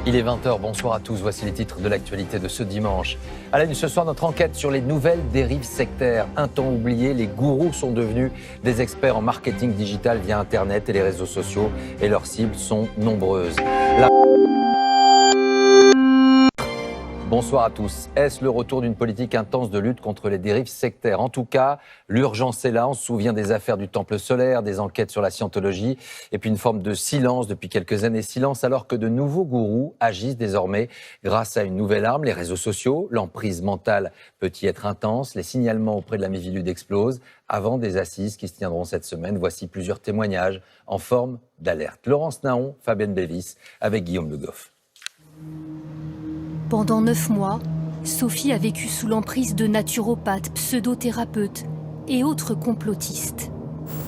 Il est 20h, bonsoir à tous, voici les titres de l'actualité de ce dimanche. À la une ce soir, notre enquête sur les nouvelles dérives sectaires. Un temps oublié, les gourous sont devenus des experts en marketing digital via Internet et les réseaux sociaux et leurs cibles sont nombreuses. Bonsoir à tous. Est-ce le retour d'une politique intense de lutte contre les dérives sectaires? En tout cas, l'urgence est là. On se souvient des affaires du Temple solaire, des enquêtes sur la scientologie, et puis une forme de silence depuis quelques années. Silence alors que de nouveaux gourous agissent désormais grâce à une nouvelle arme, les réseaux sociaux. L'emprise mentale peut y être intense. Les signalements auprès de la Miviludes explosent. Avant des assises qui se tiendront cette semaine, voici plusieurs témoignages en forme d'alerte. Laurence Naon, Fabienne Bévis, avec Guillaume Le Goff. Pendant 9 mois, Sophie a vécu sous l'emprise de naturopathes, pseudothérapeutes et autres complotistes.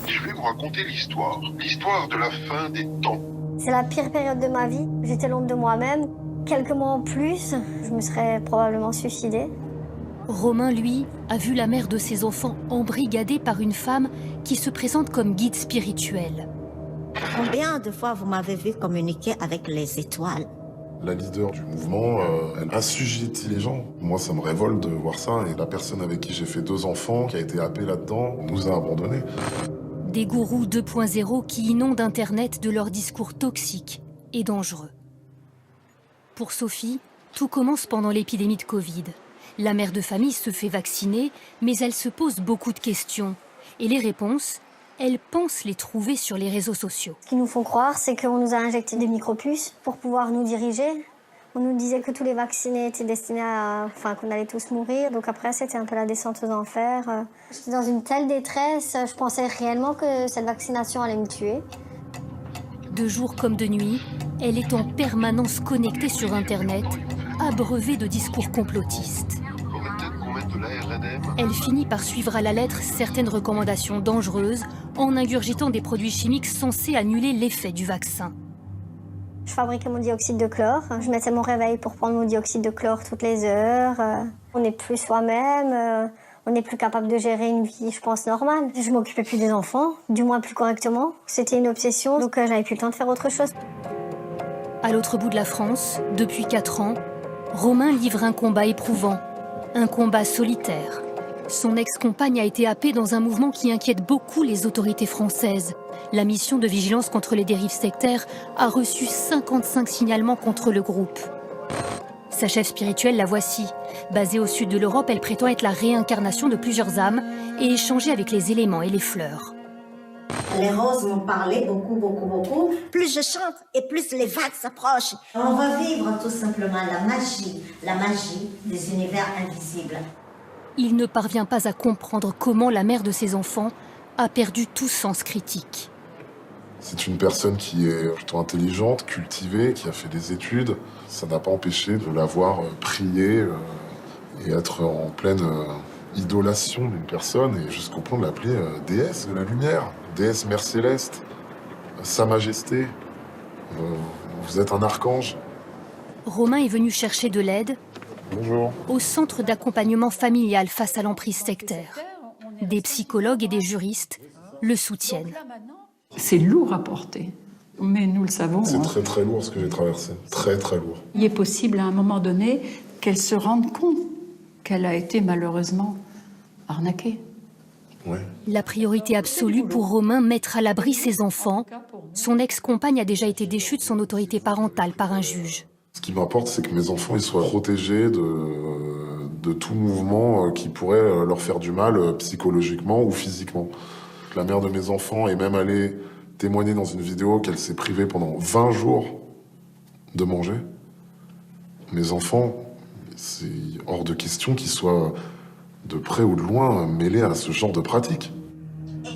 Je vais vous raconter l'histoire de la fin des temps. C'est la pire période de ma vie. J'étais l'ombre de moi-même. Quelques mois en plus, je me serais probablement suicidée. Romain, lui, a vu la mère de ses enfants embrigadée par une femme qui se présente comme guide spirituel. Combien de fois vous m'avez vu communiquer avec les étoiles ? La leader du mouvement, elle assujettit les gens. Moi, ça me révolte de voir ça. Et la personne avec qui j'ai fait 2 enfants, qui a été happée là-dedans, nous a abandonnés. Des gourous 2.0 qui inondent Internet de leurs discours toxiques et dangereux. Pour Sophie, tout commence pendant l'épidémie de Covid. La mère de famille se fait vacciner, mais elle se pose beaucoup de questions. Et les réponses, elle pense les trouver sur les réseaux sociaux. Ce qu'ils nous font croire, c'est qu'on nous a injecté des micropuces pour pouvoir nous diriger. On nous disait que tous les vaccinés étaient destinés qu'on allait tous mourir. Donc après, c'était un peu la descente aux enfers. J'étais dans une telle détresse, je pensais réellement que cette vaccination allait me tuer. De jour comme de nuit, elle est en permanence connectée sur Internet, abreuvée de discours complotistes. Elle finit par suivre à la lettre certaines recommandations dangereuses en ingurgitant des produits chimiques censés annuler l'effet du vaccin. Je fabriquais mon dioxyde de chlore. Je mettais mon réveil pour prendre mon dioxyde de chlore toutes les heures. On n'est plus soi-même. On n'est plus capable de gérer une vie, je pense, normale. Je m'occupais plus des enfants, du moins plus correctement. C'était une obsession, donc j'avais plus le temps de faire autre chose. À l'autre bout de la France, depuis 4 ans, Romain livre un combat éprouvant. Un combat solitaire. Son ex-compagne a été happée dans un mouvement qui inquiète beaucoup les autorités françaises. La mission de vigilance contre les dérives sectaires a reçu 55 signalements contre le groupe. Sa chef spirituelle, la voici. Basée au sud de l'Europe, elle prétend être la réincarnation de plusieurs âmes et échanger avec les éléments et les fleurs. Les roses m'ont parlé beaucoup. Plus je chante et plus les vagues s'approchent. On va vivre tout simplement la magie des univers invisibles. Il ne parvient pas à comprendre comment la mère de ses enfants a perdu tout sens critique. C'est une personne qui est plutôt intelligente, cultivée, qui a fait des études. Ça n'a pas empêché de la voir prier et être en pleine idolation d'une personne et jusqu'au point de l'appeler déesse de la lumière, déesse mère céleste, sa majesté, vous êtes un archange. Romain est venu chercher de l'aide. Bonjour. Au centre d'accompagnement familial face à l'emprise sectaire. Des psychologues et des juristes le soutiennent. C'est lourd à porter, mais nous le savons. C'est très très lourd ce que j'ai traversé, très très lourd. Il est possible à un moment donné qu'elle se rende compte qu'elle a été malheureusement arnaquée. Ouais. La priorité absolue pour Romain, mettre à l'abri ses enfants. Son ex-compagne a déjà été déchue de son autorité parentale par un juge. Ce qui m'importe, c'est que mes enfants ils soient protégés de tout mouvement qui pourrait leur faire du mal psychologiquement ou physiquement. La mère de mes enfants est même allée témoigner dans une vidéo qu'elle s'est privée pendant 20 jours de manger. Mes enfants, c'est hors de question qu'ils soient de près ou de loin mêlés à ce genre de pratique.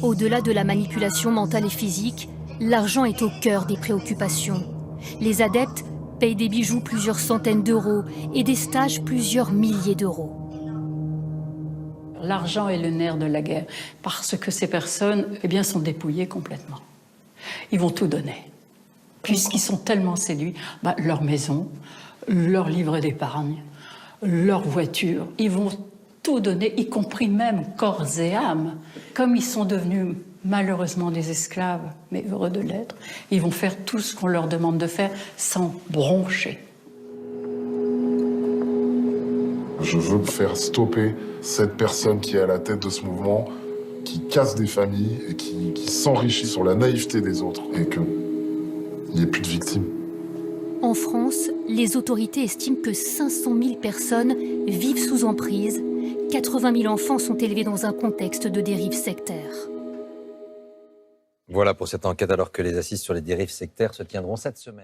Au-delà de la manipulation mentale et physique, l'argent est au cœur des préoccupations. Les adeptes payent des bijoux plusieurs centaines d'euros et des stages plusieurs milliers d'euros. L'argent est le nerf de la guerre, parce que ces personnes sont dépouillées complètement. Ils vont tout donner, puisqu'ils sont tellement séduits. Leur maison, leur livret d'épargne, leur voiture, ils vont tout donner, y compris même corps et âme. Comme ils sont devenus malheureusement des esclaves, mais heureux de l'être, ils vont faire tout ce qu'on leur demande de faire sans broncher. Je veux faire stopper cette personne qui est à la tête de ce mouvement, qui casse des familles et qui s'enrichit sur la naïveté des autres et qu'il n'y ait plus de victimes. En France, les autorités estiment que 500 000 personnes vivent sous emprise. 80 000 enfants sont élevés dans un contexte de dérive sectaire. Voilà pour cette enquête, alors que les assises sur les dérives sectaires se tiendront cette semaine.